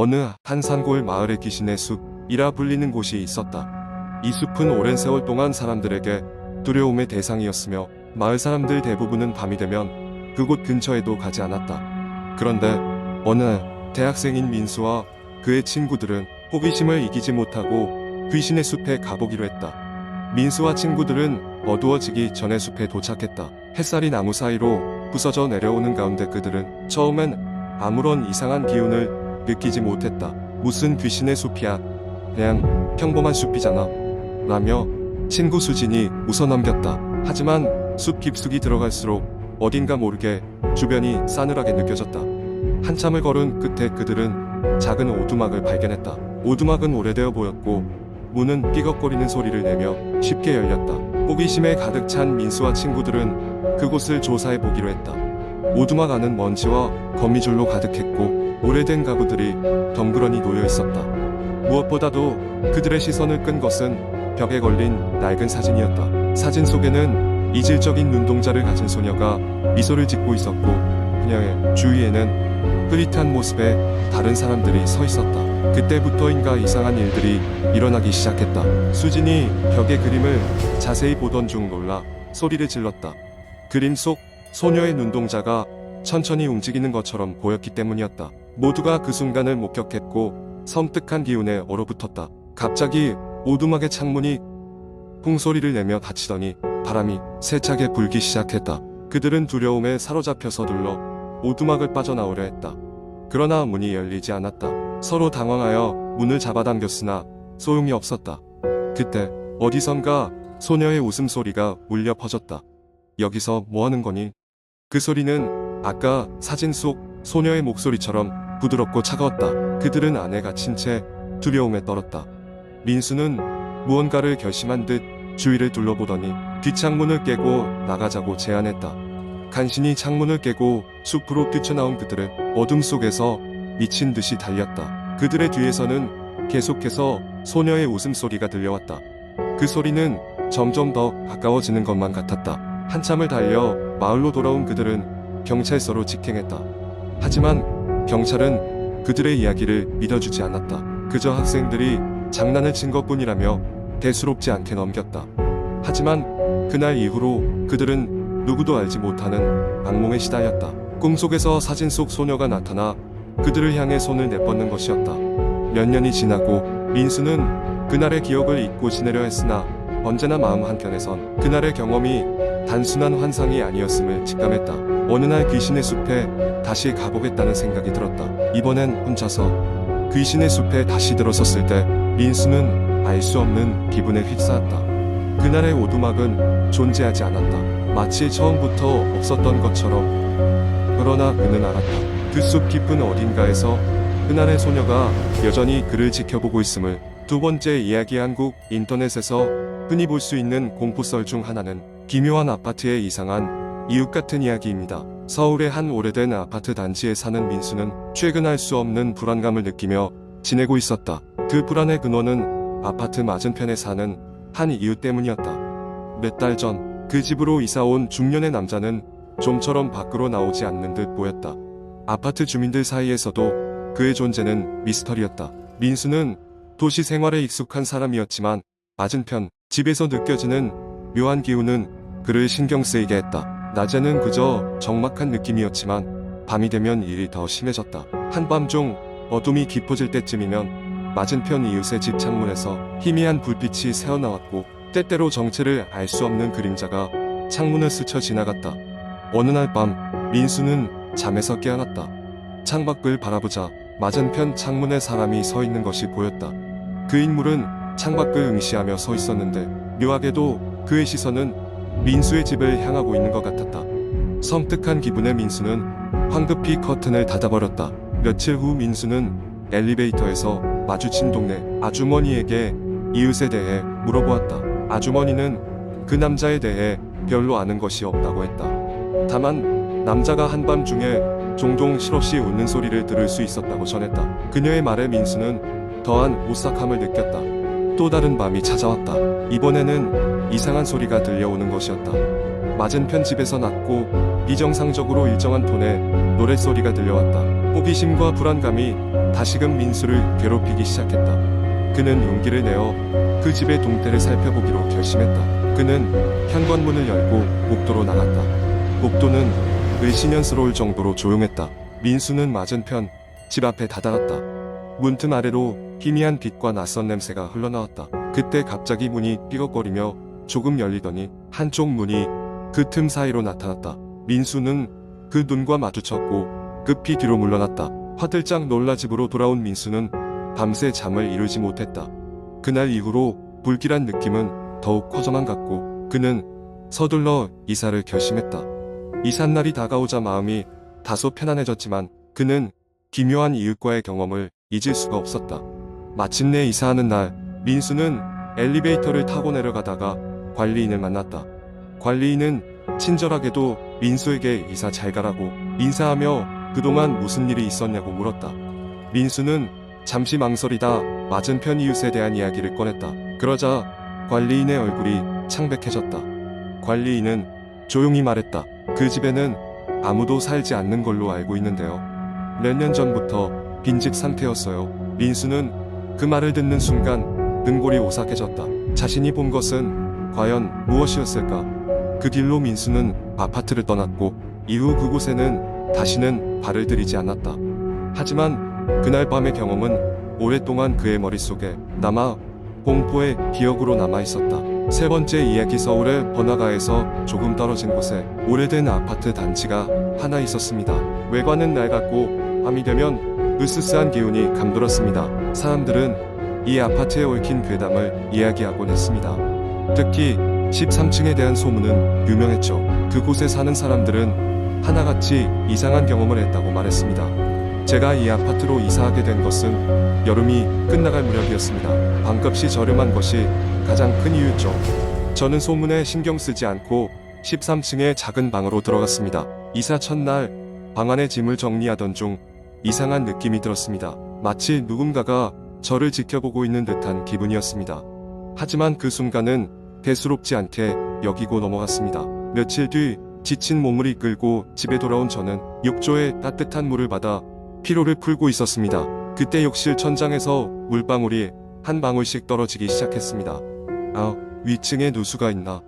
어느 한 산골 마을에 귀신의 숲이라 불리는 곳이 있었다. 이 숲은 오랜 세월 동안 사람들에게 두려움의 대상이었으며 마을 사람들 대부분은 밤이 되면 그곳 근처에도 가지 않았다. 그런데 어느 날 대학생인 민수와 그의 친구들은 호기심을 이기지 못하고 귀신의 숲에 가보기로 했다. 민수와 친구들은 어두워지기 전에 숲에 도착했다. 햇살이 나무 사이로 부서져 내려오는 가운데 그들은 처음엔 아무런 이상한 기운을 느끼지 못했다. 무슨 귀신의 숲이야. 그냥 평범한 숲이잖아. 라며 친구 수진이 웃어넘겼다. 하지만 숲 깊숙이 들어갈수록 어딘가 모르게 주변이 싸늘하게 느껴졌다. 한참을 걸은 끝에 그들은 작은 오두막을 발견했다. 오두막은 오래되어 보였고 문은 삐걱거리는 소리를 내며 쉽게 열렸다. 호기심에 가득 찬 민수와 친구들은 그곳을 조사해 보기로 했다. 오두막 안은 먼지와 거미줄로 가득했고 오래된 가구들이 덩그러니 놓여 있었다. 무엇보다도 그들의 시선을 끈 것은 벽에 걸린 낡은 사진이었다. 사진 속에는 이질적인 눈동자를 가진 소녀가 미소를 짓고 있었고 그녀의 주위에는 흐릿한 모습의 다른 사람들이 서 있었다. 그때부터인가 이상한 일들이 일어나기 시작했다. 수진이 벽의 그림을 자세히 보던 중 놀라 소리를 질렀다. 그림 속 소녀의 눈동자가 천천히 움직이는 것처럼 보였기 때문이었다. 모두가 그 순간을 목격했고 섬뜩한 기운에 얼어붙었다. 갑자기 오두막의 창문이 풍소리를 내며 닫히더니 바람이 세차게 불기 시작했다. 그들은 두려움에 사로잡혀 서둘러 오두막을 빠져나오려 했다. 그러나 문이 열리지 않았다. 서로 당황하여 문을 잡아당겼으나 소용이 없었다. 그때 어디선가 소녀의 웃음소리가 울려 퍼졌다. 여기서 뭐하는 거니? 그 소리는 아까 사진 속 소녀의 목소리처럼 부드럽고 차가웠다. 그들은 안에 갇힌 채 두려움에 떨었다. 민수는 무언가를 결심한 듯 주위를 둘러보더니 뒷창문을 깨고 나가자고 제안했다. 간신히 창문을 깨고 숲으로 뛰쳐나온 그들은 어둠 속에서 미친 듯이 달렸다. 그들의 뒤에서는 계속해서 소녀의 웃음소리가 들려왔다. 그 소리는 점점 더 가까워지는 것만 같았다. 한참을 달려 마을로 돌아온 그들은 경찰서로 직행했다. 하지만 경찰은 그들의 이야기를 믿어주지 않았다. 그저 학생들이 장난을 친 것뿐이라며 대수롭지 않게 넘겼다. 하지만 그날 이후로 그들은 누구도 알지 못하는 악몽에 시달렸다. 꿈속에서 사진 속 소녀가 나타나 그들을 향해 손을 내뻗는 것이었다. 몇 년이 지나고 민수는 그날의 기억을 잊고 지내려 했으나 언제나 마음 한켠에선 그날의 경험이 단순한 환상이 아니었음을 직감했다. 어느 날 귀신의 숲에 다시 가보겠다는 생각이 들었다. 이번엔 혼자서 귀신의 숲에 다시 들어섰을 때 민수는 알 수 없는 기분에 휩싸였다. 그날의 오두막은 존재하지 않았다. 마치 처음부터 없었던 것처럼. 그러나 그는 알았다. 그 숲 깊은 어딘가에서 그날의 소녀가 여전히 그를 지켜보고 있음을. 두 번째 이야기. 한국 인터넷에서 흔히 볼 수 있는 공포썰 중 하나는 기묘한 아파트의 이상한 이웃 같은 이야기입니다. 서울의 한 오래된 아파트 단지에 사는 민수는 최근 알 수 없는 불안감을 느끼며 지내고 있었다. 그 불안의 근원은 아파트 맞은편에 사는 한 이웃 때문이었다. 몇 달 전 그 집으로 이사온 중년의 남자는 좀처럼 밖으로 나오지 않는 듯 보였다. 아파트 주민들 사이에서도 그의 존재는 미스터리였다. 민수는 도시 생활에 익숙한 사람이었지만 맞은편 집에서 느껴지는 묘한 기운은 그를 신경 쓰이게 했다. 낮에는 그저 적막한 느낌이었지만 밤이 되면 일이 더 심해졌다. 한밤중 어둠이 깊어질 때쯤이면 맞은편 이웃의 집 창문에서 희미한 불빛이 새어나왔고 때때로 정체를 알 수 없는 그림자가 창문을 스쳐 지나갔다. 어느 날 밤 민수는 잠에서 깨어났다. 창밖을 바라보자 맞은편 창문에 사람이 서 있는 것이 보였다. 그 인물은 창밖을 응시하며 서 있었는데 묘하게도 그의 시선은 민수의 집을 향하고 있는 것 같았다. 섬뜩한 기분에 민수는 황급히 커튼을 닫아버렸다. 며칠 후 민수는 엘리베이터에서 마주친 동네 아주머니에게 이웃에 대해 물어보았다. 아주머니는 그 남자에 대해 별로 아는 것이 없다고 했다. 다만 남자가 한밤중에 종종 실없이 웃는 소리를 들을 수 있었다고 전했다. 그녀의 말에 민수는 더한 오싹함을 느꼈다. 또 다른 밤이 찾아왔다. 이번에는 이상한 소리가 들려오는 것이었다. 맞은편 집에서 낮고 비정상적으로 일정한 톤의 노랫소리가 들려왔다. 호기심과 불안감이 다시금 민수를 괴롭히기 시작했다. 그는 용기를 내어 그 집의 동태를 살펴보기로 결심했다. 그는 현관문을 열고 복도로 나갔다. 복도는 을씨년스러울 정도로 조용했다. 민수는 맞은편 집 앞에 다다랐다. 문틈 아래로 희미한 빛과 낯선 냄새가 흘러나왔다. 그때 갑자기 문이 삐걱거리며 조금 열리더니 한쪽 문이 그 틈 사이로 나타났다. 민수는 그 눈과 마주쳤고 급히 뒤로 물러났다. 화들짝 놀라 집으로 돌아온 민수는 밤새 잠을 이루지 못했다. 그날 이후로 불길한 느낌은 더욱 커져만 갔고 그는 서둘러 이사를 결심했다. 이삿날이 다가오자 마음이 다소 편안해졌지만 그는 기묘한 이웃과의 경험을 잊을 수가 없었다. 마침내 이사하는 날 민수는 엘리베이터를 타고 내려가다가 관리인을 만났다. 관리인은 친절하게도 민수에게 이사 잘 가라고 인사하며 그동안 무슨 일이 있었냐고 물었다. 민수는 잠시 망설이다 맞은편 이웃에 대한 이야기를 꺼냈다. 그러자 관리인의 얼굴이 창백해졌다. 관리인은 조용히 말했다. 그 집에는 아무도 살지 않는 걸로 알고 있는데요. 몇 년 전부터 빈집 상태였어요. 민수는 그 말을 듣는 순간 등골이 오싹해졌다. 자신이 본 것은 과연 무엇이었을까? 그 뒤로 민수는 아파트를 떠났고 이후 그곳에는 다시는 발을 들이지 않았다. 하지만 그날 밤의 경험은 오랫동안 그의 머릿속에 남아 공포의 기억으로 남아있었다. 세 번째 이야기. 서울의 번화가에서 조금 떨어진 곳에 오래된 아파트 단지가 하나 있었습니다. 외관은 낡았고 밤이 되면 으스스한 기운이 감돌았습니다. 사람들은 이 아파트에 얽힌 괴담을 이야기하곤 했습니다. 특히 13층에 대한 소문은 유명했죠. 그곳에 사는 사람들은 하나같이 이상한 경험을 했다고 말했습니다. 제가 이 아파트로 이사하게 된 것은 여름이 끝나갈 무렵이었습니다. 방값이 저렴한 것이 가장 큰 이유였죠. 저는 소문에 신경 쓰지 않고 13층의 작은 방으로 들어갔습니다. 이사 첫날 방 안에 짐을 정리하던 중 이상한 느낌이 들었습니다. 마치 누군가가 저를 지켜보고 있는 듯한 기분이었습니다. 하지만 그 순간은 대수롭지 않게 여기고 넘어갔습니다. 며칠 뒤 지친 몸을 이끌고 집에 돌아온 저는 욕조에 따뜻한 물을 받아 피로를 풀고 있었습니다. 그때 욕실 천장에서 물방울이 한 방울씩 떨어지기 시작했습니다. 아, 위층에 누수가 있나?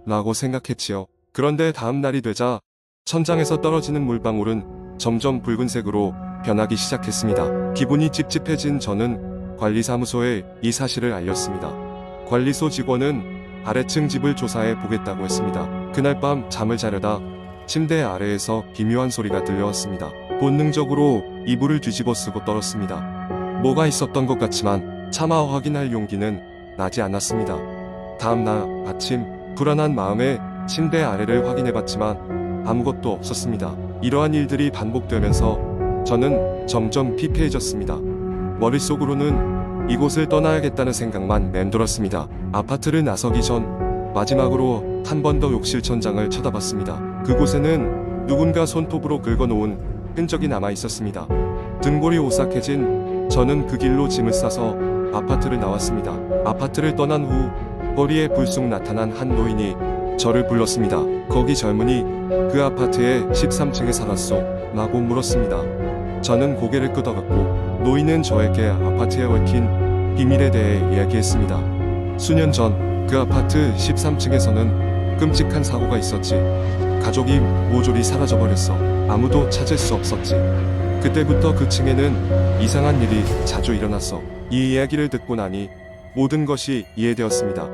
라고 생각했지요. 그런데 다음 날이 되자 천장에서 떨어지는 물방울은 점점 붉은색으로 변하기 시작했습니다. 기분이 찝찝해진 저는 관리사무소에 이 사실을 알렸습니다. 관리소 직원은 아래층 집을 조사해 보겠다고 했습니다. 그날 밤 잠을 자려다 침대 아래에서 기묘한 소리가 들려왔습니다. 본능적으로 이불을 뒤집어 쓰고 떨었습니다. 뭐가 있었던 것 같지만 차마 확인할 용기는 나지 않았습니다. 다음날 아침 불안한 마음에 침대 아래를 확인해봤지만 아무것도 없었습니다. 이러한 일들이 반복되면서 저는 점점 피폐해졌습니다. 머릿속으로는 이곳을 떠나야겠다는 생각만 맴돌았습니다. 아파트를 나서기 전 마지막으로 한 번 더 욕실 천장을 쳐다봤습니다. 그곳에는 누군가 손톱으로 긁어놓은 흔적이 남아 있었습니다. 등골이 오싹해진 저는 그 길로 짐을 싸서 아파트를 나왔습니다. 아파트를 떠난 후 거리에 불쑥 나타난 한 노인이 저를 불렀습니다. 거기 젊은이 그 아파트의 13층에 살았소? 라고 물었습니다. 저는 고개를 끄덕였고 노인은 저에게 아파트에 얽힌 비밀에 대해 이야기했습니다. 수년 전 그 아파트 13층에서는 끔찍한 사고가 있었지. 가족이 모조리 사라져버렸어. 아무도 찾을 수 없었지. 그때부터 그 층에는 이상한 일이 자주 일어났어. 이 이야기를 듣고 나니 모든 것이 이해되었습니다.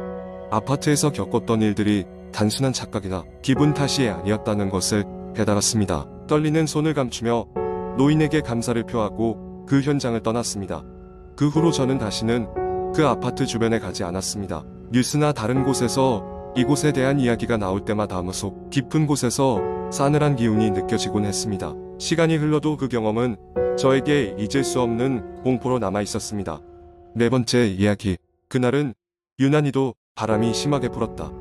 아파트에서 겪었던 일들이 단순한 착각이나 기분 탓이 아니었다는 것을 깨달았습니다. 떨리는 손을 감추며 노인에게 감사를 표하고 그 현장을 떠났습니다. 그 후로 저는 다시는 그 아파트 주변에 가지 않았습니다. 뉴스나 다른 곳에서 이곳에 대한 이야기가 나올 때마다 마음속 깊은 곳에서 싸늘한 기운이 느껴지곤 했습니다. 시간이 흘러도 그 경험은 저에게 잊을 수 없는 공포로 남아 있었습니다. 네 번째 이야기. 그날은 유난히도 바람이 심하게 불었다.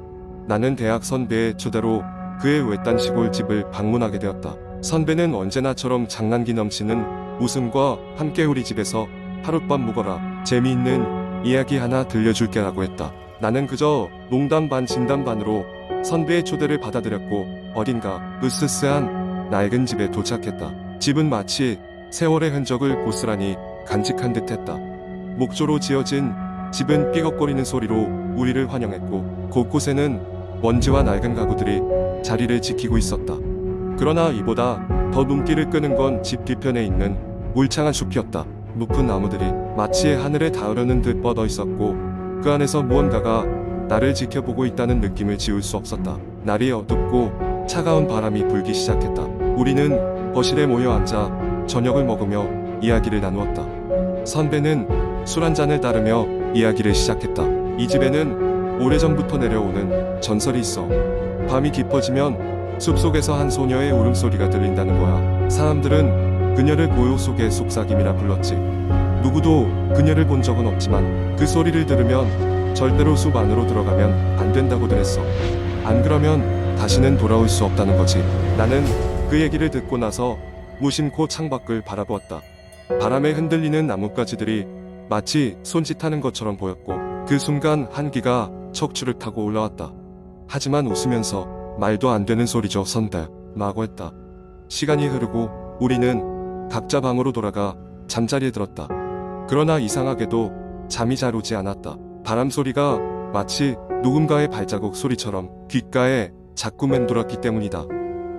나는 대학 선배의 초대로 그의 외딴 시골 집을 방문하게 되었다. 선배는 언제나처럼 장난기 넘치는 웃음과 함께 우리 집에서 하룻밤 묵어라. 재미있는 이야기 하나 들려줄게라고 했다. 나는 그저 농담 반 진담 반으로 선배의 초대를 받아들였고 어딘가 으스스한 낡은 집에 도착했다. 집은 마치 세월의 흔적을 고스란히 간직한 듯했다. 목조로 지어진 집은 삐걱거리는 소리로 우리를 환영했고 곳곳에는 먼지와 낡은 가구들이 자리를 지키고 있었다. 그러나 이보다 더 눈길을 끄는 건 집 뒤편에 있는 울창한 숲이었다. 높은 나무들이 마치 하늘에 닿으려는 듯 뻗어 있었고 그 안에서 무언가가 나를 지켜보고 있다는 느낌을 지울 수 없었다. 날이 어둡고 차가운 바람이 불기 시작했다. 우리는 거실에 모여 앉아 저녁을 먹으며 이야기를 나누었다. 선배는 술 한 잔을 따르며 이야기를 시작했다. 이 집에는 오래전부터 내려오는 전설이 있어. 밤이 깊어지면 숲속에서 한 소녀의 울음소리가 들린다는 거야. 사람들은 그녀를 고요 속의 속삭임이라 불렀지. 누구도 그녀를 본 적은 없지만 그 소리를 들으면 절대로 숲 안으로 들어가면 안 된다고들 했어. 안 그러면 다시는 돌아올 수 없다는 거지. 나는 그 얘기를 듣고 나서 무심코 창밖을 바라보았다. 바람에 흔들리는 나뭇가지들이 마치 손짓하는 것처럼 보였고 그 순간 한기가 척추를 타고 올라왔다. 하지만 웃으면서 말도 안 되는 소리죠 선배 라고 했다. 시간이 흐르고 우리는 각자 방으로 돌아가 잠자리에 들었다. 그러나 이상하게도 잠이 잘 오지 않았다. 바람 소리가 마치 누군가의 발자국 소리처럼 귓가에 자꾸 맴돌았기 때문이다.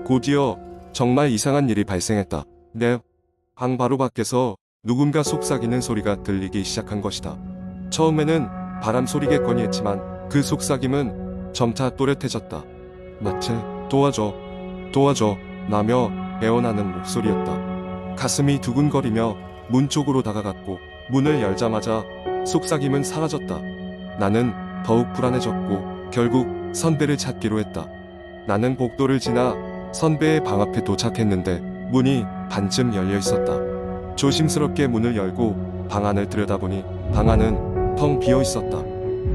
곧이어 정말 이상한 일이 발생했다. 내 방 바로 밖에서 누군가 속삭이는 소리가 들리기 시작한 것이다. 처음에는 바람 소리겠거니 했지만 그 속삭임은 점차 또렷해졌다. 마치 도와줘 라며 애원하는 목소리였다. 가슴이 두근거리며 문 쪽으로 다가갔고 문을 열자마자 속삭임은 사라졌다. 나는 더욱 불안해졌고 결국 선배를 찾기로 했다. 나는 복도를 지나 선배의 방 앞에 도착했는데 문이 반쯤 열려 있었다. 조심스럽게 문을 열고 방 안을 들여다보니 방 안은 텅 비어 있었다.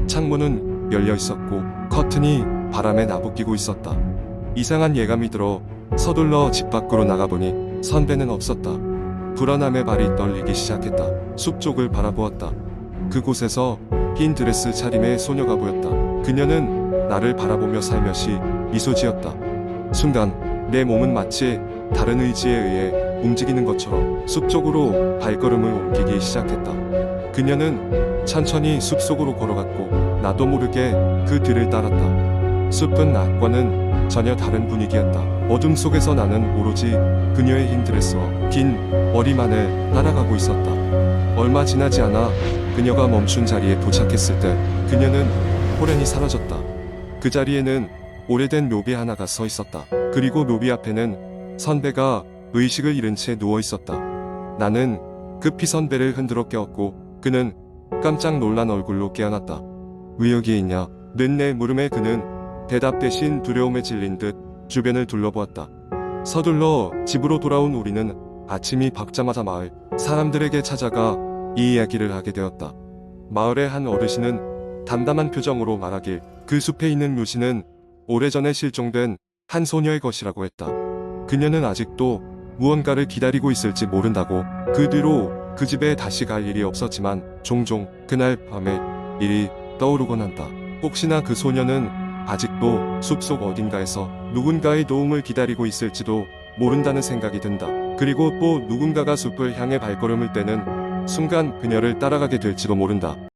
창문은 열려 있었고 커튼이 바람에 나부끼고 있었다. 이상한 예감이 들어 서둘러 집 밖으로 나가보니 선배는 없었다. 불안함에 발이 떨리기 시작했다. 숲 쪽을 바라보았다. 그곳에서 흰 드레스 차림의 소녀가 보였다. 그녀는 나를 바라보며 살며시 미소 지었다. 순간 내 몸은 마치 다른 의지에 의해 움직이는 것처럼 숲 쪽으로 발걸음을 옮기기 시작했다. 그녀는 천천히 숲속으로 걸어갔고 나도 모르게 그 뒤를 따랐다. 숲은 낮과는 전혀 다른 분위기였다. 어둠 속에서 나는 오로지 그녀의 흰 드레스와 긴 머리만을 따라가고 있었다. 얼마 지나지 않아 그녀가 멈춘 자리에 도착했을 때 그녀는 호련히 사라졌다. 그 자리에는 오래된 묘비 하나가 서 있었다. 그리고 묘비 앞에는 선배가 의식을 잃은 채 누워 있었다. 나는 급히 선배를 흔들어 깨웠고 그는 깜짝 놀란 얼굴로 깨어났다. 왜 여기에 있냐? 내 물음에 그는 대답 대신 두려움에 질린 듯 주변을 둘러보았다. 서둘러 집으로 돌아온 우리는 아침이 밝자마자 마을 사람들에게 찾아가 이 이야기를 하게 되었다. 마을의 한 어르신은 담담한 표정으로 말하길 그 숲에 있는 묘지는 오래전에 실종된 한 소녀의 것이라고 했다. 그녀는 아직도 무언가를 기다리고 있을지 모른다고. 그 뒤로 그 집에 다시 갈 일이 없었지만 종종 그날 밤의 일이 떠오르곤 한다. 혹시나 그 소녀는 아직도 숲속 어딘가에서 누군가의 도움을 기다리고 있을지도 모른다는 생각이 든다. 그리고 또 누군가가 숲을 향해 발걸음을 떼는 순간 그녀를 따라가게 될지도 모른다.